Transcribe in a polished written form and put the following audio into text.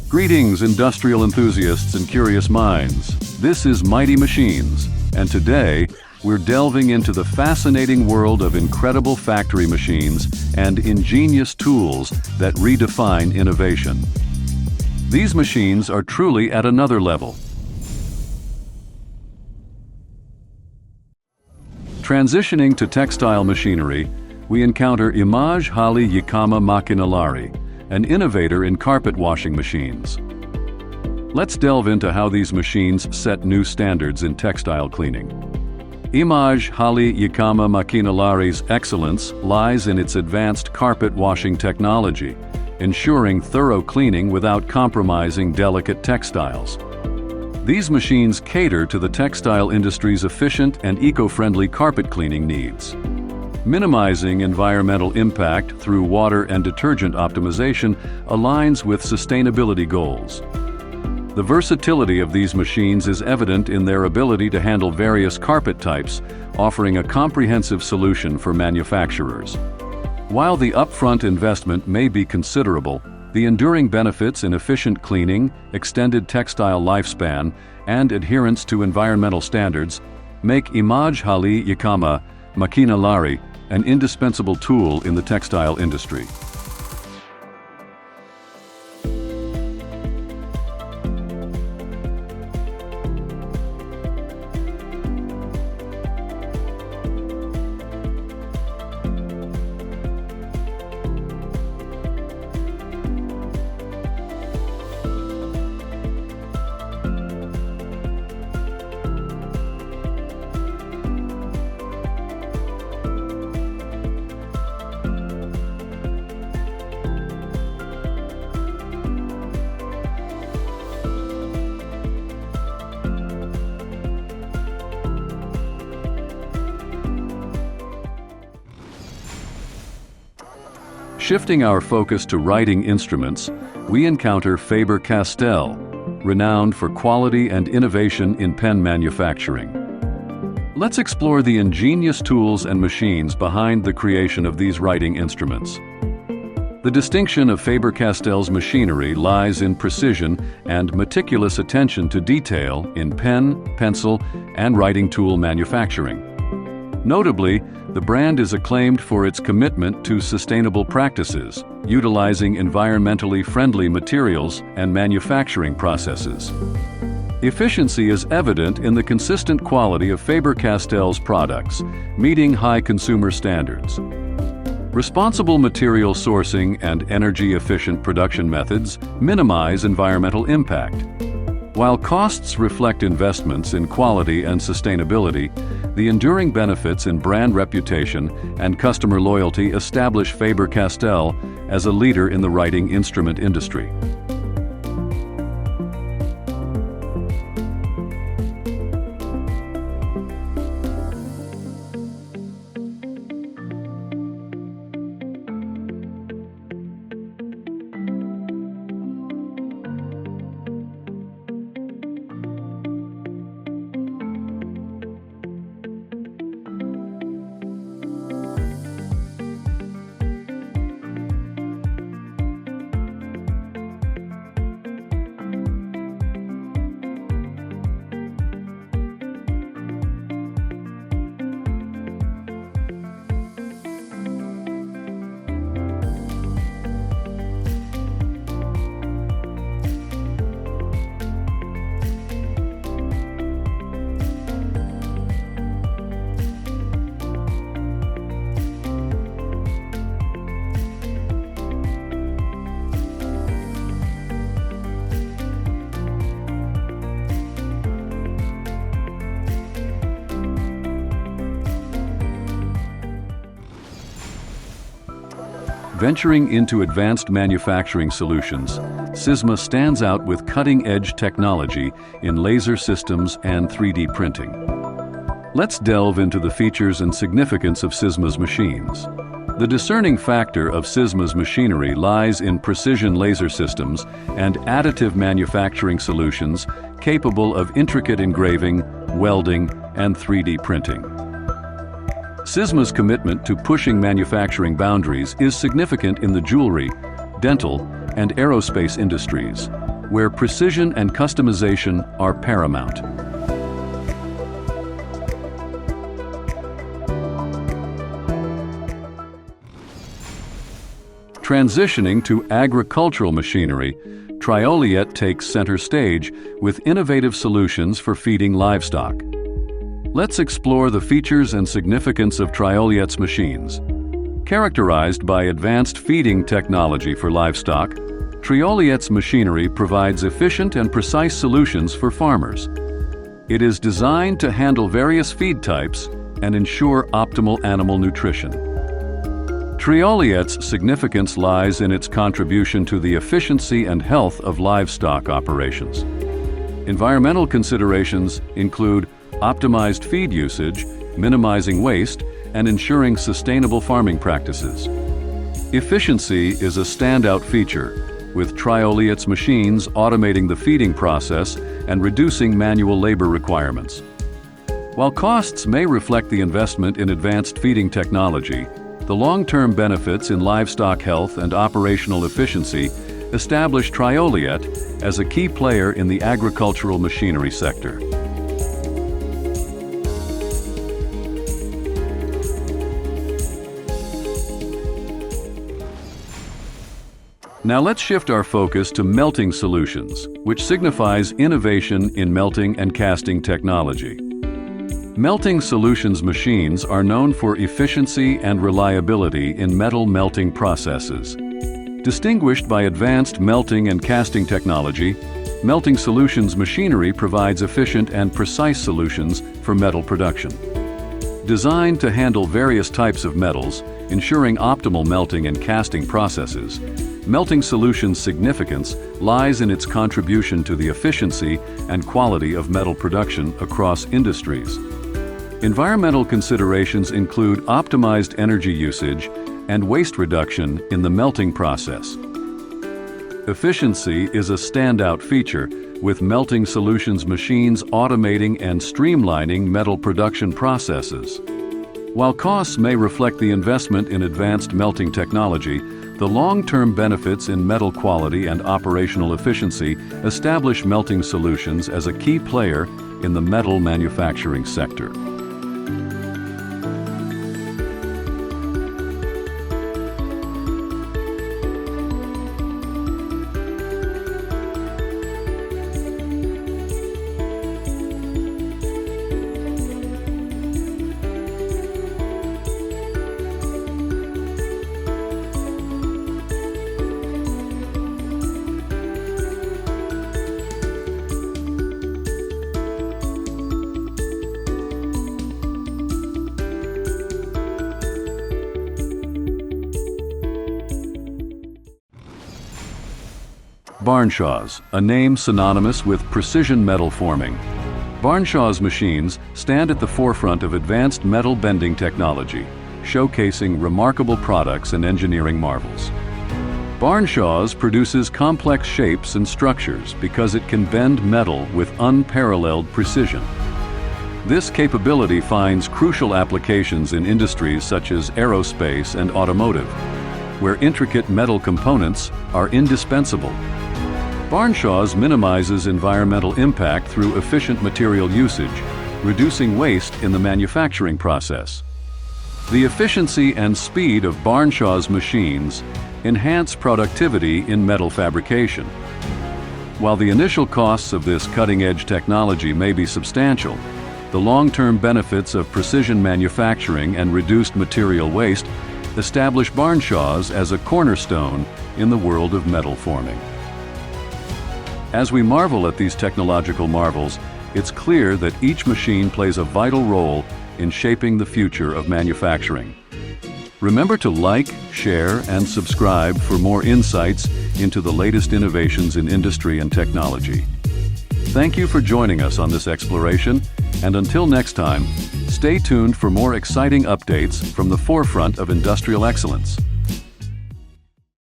Greetings, industrial enthusiasts and curious minds. This is Mighty Machines, and today we're delving into the fascinating world of incredible factory machines and ingenious tools that redefine innovation. These machines are truly at another level. Transitioning to textile machinery, we encounter Imaj Hali Yikama Makinalari, an innovator in carpet washing machines. Let's delve into how these machines set new standards in textile cleaning. Imaj Hali Yikama Makinalari's excellence lies in its advanced carpet washing technology, ensuring thorough cleaning without compromising delicate textiles. These machines cater to the textile industry's efficient and eco-friendly carpet cleaning needs. Minimizing environmental impact through water and detergent optimization aligns with sustainability goals. The versatility of these machines is evident in their ability to handle various carpet types, offering a comprehensive solution for manufacturers. While the upfront investment may be considerable, the enduring benefits in efficient cleaning, extended textile lifespan, and adherence to environmental standards make Imaj Hali Yikama Makinalari an indispensable tool in the textile industry. Shifting our focus to writing instruments, we encounter Faber-Castell, renowned for quality and innovation in pen manufacturing. Let's explore the ingenious tools and machines behind the creation of these writing instruments. The distinction of Faber-Castell's machinery lies in precision and meticulous attention to detail in pen, pencil, and writing tool manufacturing. Notably, the brand is acclaimed for its commitment to sustainable practices, utilizing environmentally friendly materials and manufacturing processes. Efficiency is evident in the consistent quality of Faber-Castell's products, meeting high consumer standards. Responsible material sourcing and energy-efficient production methods minimize environmental impact. While costs reflect investments in quality and sustainability, the enduring benefits in brand reputation and customer loyalty establish Faber-Castell as a leader in the writing instrument industry. Venturing into advanced manufacturing solutions, Sysma stands out with cutting-edge technology in laser systems and 3D printing. Let's delve into the features and significance of Sysma's machines. The discerning factor of Sysma's machinery lies in precision laser systems and additive manufacturing solutions capable of intricate engraving, welding, and 3D printing. Sysma's commitment to pushing manufacturing boundaries is significant in the jewelry, dental, and aerospace industries. where precision and customization are paramount. Transitioning to agricultural machinery, Trioliet takes center stage with innovative solutions for feeding livestock. Let's explore the features and significance of Trioliet's machines. Characterized by advanced feeding technology for livestock, Trioliet's machinery provides efficient and precise solutions for farmers. It is designed to handle various feed types and ensure optimal animal nutrition. Trioliet's significance lies in its contribution to the efficiency and health of livestock operations. Environmental considerations include optimized feed usage, minimizing waste, and ensuring sustainable farming practices. Efficiency is a standout feature, with Trioliet's machines automating the feeding process and reducing manual labor requirements. While costs may reflect the investment in advanced feeding technology, the long-term benefits in livestock health and operational efficiency establish Trioliet as a key player in the agricultural machinery sector. Now let's shift our focus to melting solutions, which signifies innovation in melting and casting technology. Melting solutions machines are known for efficiency and reliability in metal melting processes. Distinguished by advanced melting and casting technology, melting solutions machinery provides efficient and precise solutions for metal production. Designed to handle various types of metals, ensuring optimal melting and casting processes, Melting Solutions' significance lies in its contribution to the efficiency and quality of metal production across industries. Environmental considerations include optimized energy usage and waste reduction in the melting process. Efficiency is a standout feature, with Melting Solutions machines automating and streamlining metal production processes. While costs may reflect the investment in advanced melting technology, the long-term benefits in metal quality and operational efficiency establish Melting Solutions as a key player in the metal manufacturing sector. Barnshaws, a name synonymous with precision metal forming. Barnshaws machines stand at the forefront of advanced metal bending technology, showcasing remarkable products and engineering marvels. Barnshaws produces complex shapes and structures because it can bend metal with unparalleled precision. This capability finds crucial applications in industries such as aerospace and automotive, where intricate metal components are indispensable. Barnshaws minimizes environmental impact through efficient material usage, reducing waste in the manufacturing process. The efficiency and speed of Barnshaws machines enhance productivity in metal fabrication. While the initial costs of this cutting-edge technology may be substantial, the long-term benefits of precision manufacturing and reduced material waste establish Barnshaws as a cornerstone in the world of metal forming. As we marvel at these technological marvels, it's clear that each machine plays a vital role in shaping the future of manufacturing. Remember to like, share, and subscribe for more insights into the latest innovations in industry and technology. Thank you for joining us on this exploration, and until next time, stay tuned for more exciting updates from the forefront of industrial excellence.